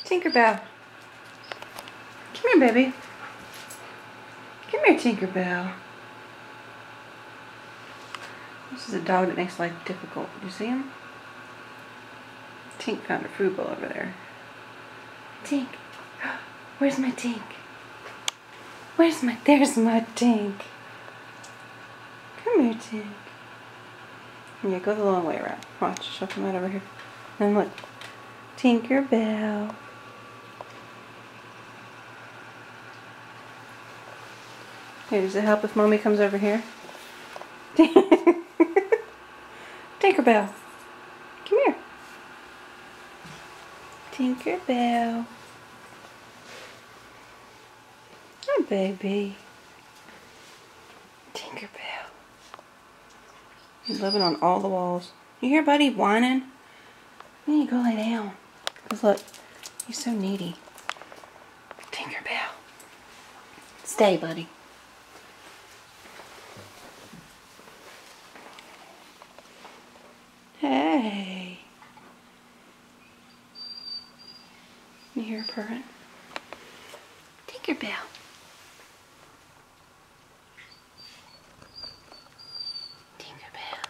Tinkerbell. Come here, baby. Come here, Tinkerbell. This is a dog that makes life difficult. You see him? Tink found a food bowl over there. Tink. Where's my Tink? There's my Tink. Come here, Tink. Yeah, go the long way around. Watch, she'll come out over here. And look. Tinkerbell. Hey, does it help if Mommy comes over here? Tinkerbell. Come here. Tinkerbell. Hi, baby. Tinkerbell. He's living on all the walls. You hear Buddy whining? You need to go lay down. Because look, he's so needy. Tinkerbell. Stay, buddy. Hey. You hear her purring? Tinkerbell. Tinkerbell.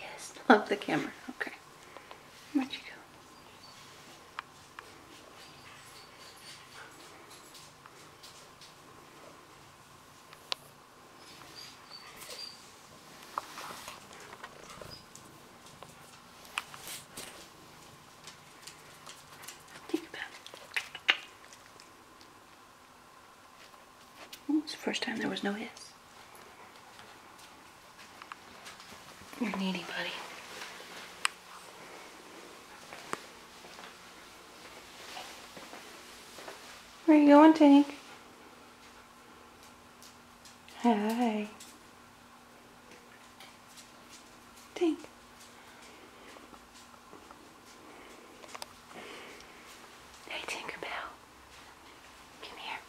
Yes, love the camera. Okay. Where'd you go? It's the first time there was no hiss. You're needy, buddy. Where are you going, Tink? Hi. Tink. Hey, Tinkerbell. Come here.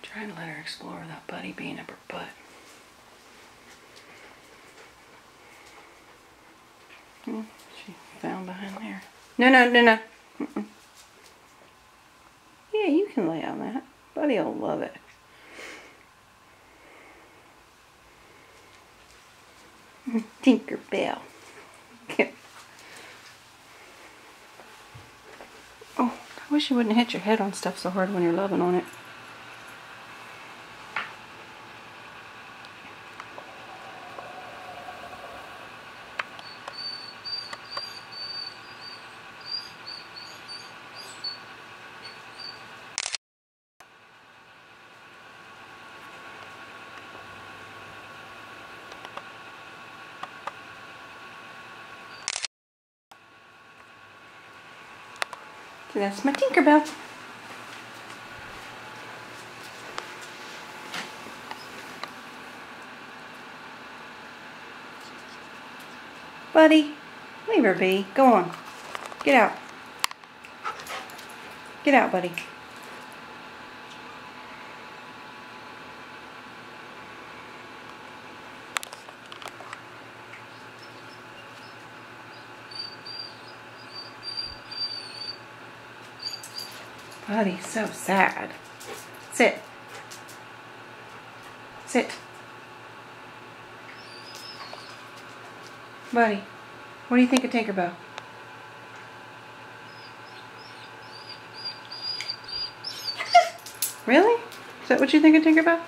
Trying to let her explore without Buddy being up her butt. She found behind there. No. Mm-mm. Yeah, you can lay on that. Buddy will love it. Tinkerbell. Oh, I wish you wouldn't hit your head on stuff so hard when you're loving on it. So that's my Tinkerbell. Buddy, leave her be. Go on. Get out. Get out, buddy. Buddy's so sad. Sit. Sit. Buddy, what do you think of Tinkerbell? Really? Is that what you think of Tinkerbell?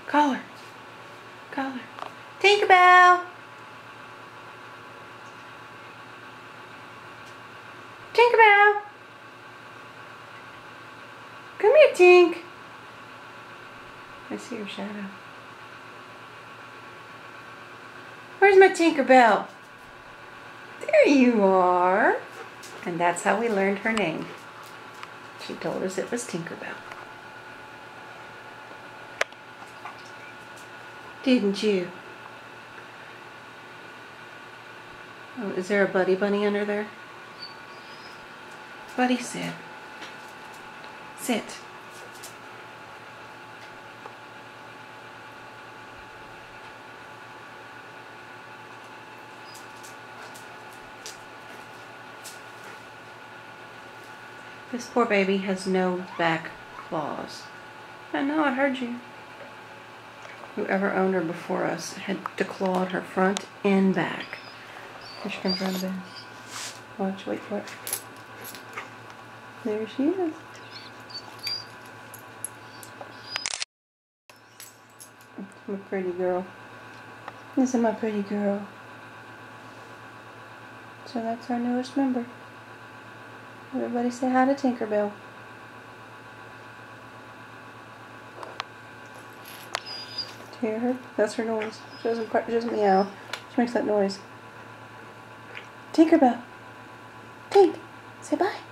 Call her. Call her. Tinkerbell! Tinkerbell! Come here, Tink. I see your shadow. Where's my Tinkerbell? There you are. And that's how we learned her name. She told us it was Tinkerbell. Didn't you? Oh, is there a Buddy Bunny under there? Buddy, sit. Sit. This poor baby has no back claws. I know, I heard you. Whoever owned her before us had declawed her front and back. Here she comes around the bend. Watch, wait for it. There she is. That's my pretty girl. This is my pretty girl. So that's our newest member. Everybody say hi to Tinkerbell. Do you hear her? That's her noise. She doesn't meow. She makes that noise. Tinkerbell. Tink. Say bye.